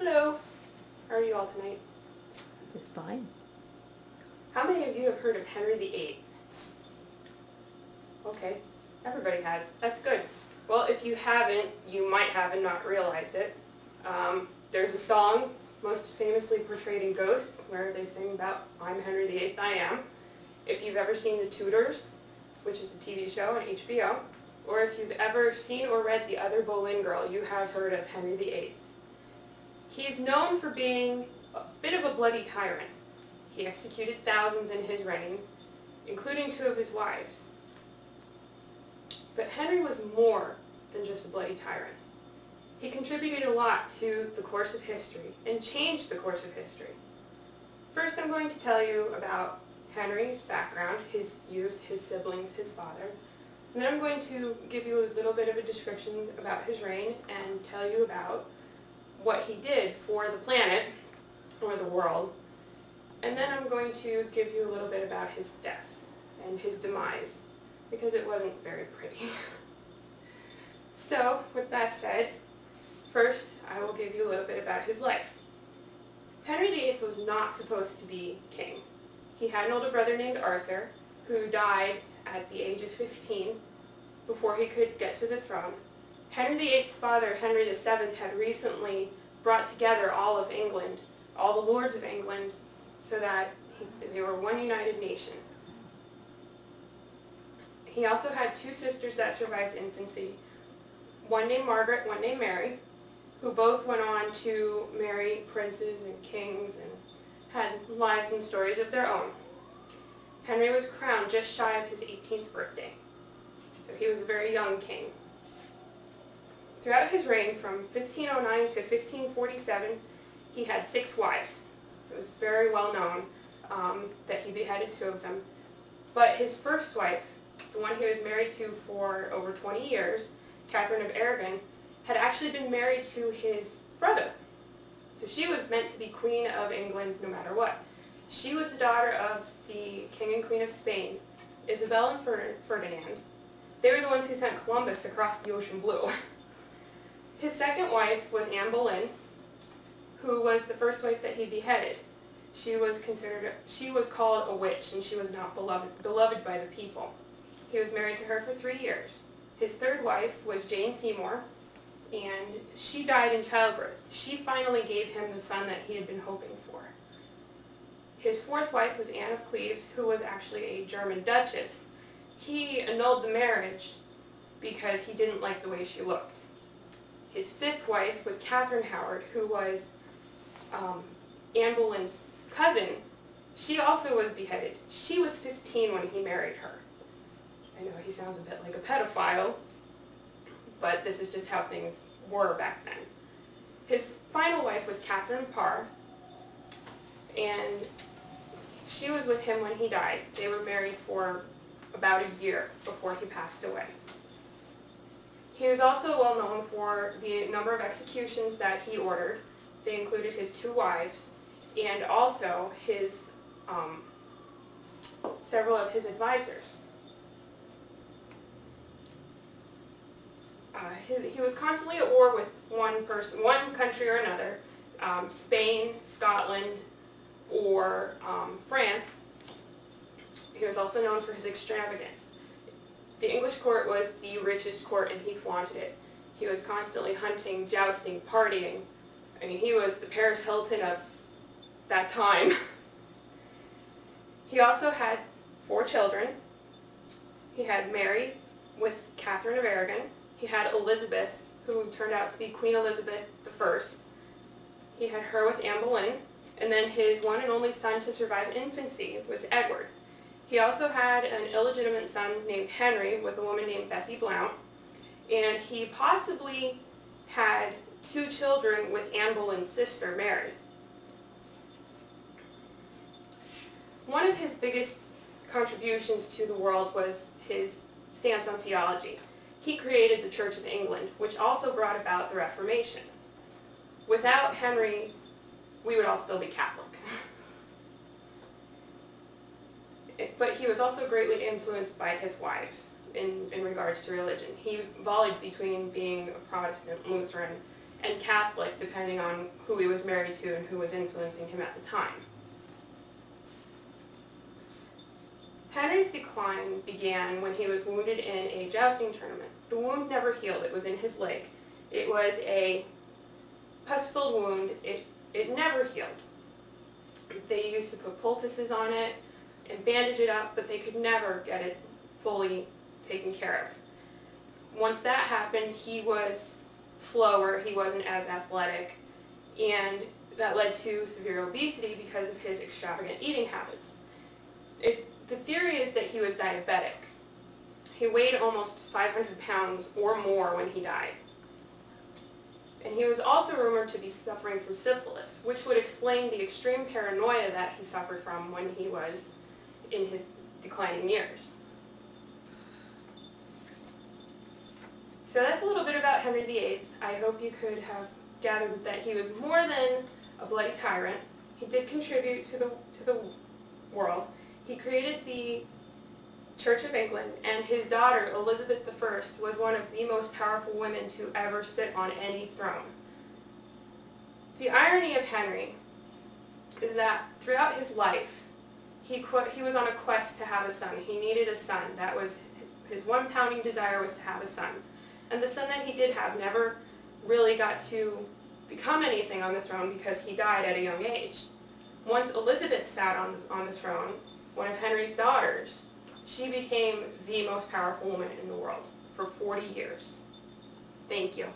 Hello. How are you all tonight? It's fine. How many of you have heard of Henry VIII? Okay, everybody has. That's good. Well, if you haven't, you might have and not realized it. There's a song most famously portrayed in Ghost where they sing about "I'm Henry VIII, I am." If you've ever seen The Tudors, which is a TV show on HBO, or if you've ever seen or read The Other Boleyn Girl, you have heard of Henry VIII. He's known for being a bit of a bloody tyrant. He executed thousands in his reign, including 2 of his wives. But Henry was more than just a bloody tyrant. He contributed a lot to the course of history and changed the course of history. First, I'm going to tell you about Henry's background, his youth, his siblings, his father. And then I'm going to give you a little bit of a description about his reign and tell you about what he did for the planet, or the world. And then I'm going to give you a little bit about his death and his demise, because it wasn't very pretty. So, with that said, first I will give you a little bit about his life. Henry VIII was not supposed to be king. He had an older brother named Arthur, who died at the age of 15 before he could get to the throne. Henry VIII's father, Henry VII, had recently brought together all of England, all the lords of England, so that they were one united nation. He also had 2 sisters that survived infancy, one named Margaret, one named Mary, who both went on to marry princes and kings and had lives and stories of their own. Henry was crowned just shy of his 18th birthday, so he was a very young king. Throughout his reign from 1509 to 1547, he had 6 wives. It was very well known that he beheaded 2 of them. But his first wife, the one he was married to for over 20 years, Catherine of Aragon, had actually been married to his brother. So she was meant to be Queen of England no matter what. She was the daughter of the King and Queen of Spain, Isabel and Ferdinand. They were the ones who sent Columbus across the ocean blue. His second wife was Anne Boleyn, who was the first wife that he beheaded. She was called a witch, and she was not beloved by the people. He was married to her for 3 years. His third wife was Jane Seymour, and she died in childbirth. She finally gave him the son that he had been hoping for. His fourth wife was Anne of Cleves, who was actually a German duchess. He annulled the marriage because he didn't like the way she looked. His fifth wife was Catherine Howard, who was Anne Boleyn's cousin. She also was beheaded. She was 15 when he married her. I know he sounds a bit like a pedophile, but this is just how things were back then. His final wife was Catherine Parr, and she was with him when he died. They were married for about a year before he passed away. He was also well known for the number of executions that he ordered. They included his 2 wives and also his several of his advisors. He was constantly at war with one country or another, Spain, Scotland, or France. He was also known for his extravagance. The English court was the richest court, and he flaunted it. He was constantly hunting, jousting, partying. I mean, he was the Paris Hilton of that time. He also had 4 children. He had Mary with Catherine of Aragon. He had Elizabeth, who turned out to be Queen Elizabeth I. He had her with Anne Boleyn. And then his one and only son to survive infancy was Edward. He also had an illegitimate son named Henry with a woman named Bessie Blount. And he possibly had 2 children with Anne Boleyn's sister, Mary. One of his biggest contributions to the world was his stance on theology. He created the Church of England, which also brought about the Reformation. Without Henry, we would all still be Catholic. But he was also greatly influenced by his wives in regards to religion. He volleyed between being a Protestant, Lutheran, and Catholic, depending on who he was married to and who was influencing him at the time. Henry's decline began when he was wounded in a jousting tournament. The wound never healed. It was in his leg. It was a pus-filled wound. It never healed. They used to put poultices on it and bandage it up, but they could never get it fully taken care of. Once that happened, he was slower, he wasn't as athletic, and that led to severe obesity because of his extravagant eating habits. The theory is that he was diabetic. He weighed almost 500 pounds or more when he died. And he was also rumored to be suffering from syphilis, which would explain the extreme paranoia that he suffered from when he was in his declining years. So that's a little bit about Henry VIII. I hope you could have gathered that he was more than a bloody tyrant. He did contribute to the world. He created the Church of England, and his daughter, Elizabeth I, was one of the most powerful women to ever sit on any throne. The irony of Henry is that throughout his life, he was on a quest to have a son. He needed a son. That was his one pounding desire, was to have a son. And the son that he did have never really got to become anything on the throne because he died at a young age. Once Elizabeth sat on the throne, one of Henry's daughters, she became the most powerful woman in the world for 40 years. Thank you.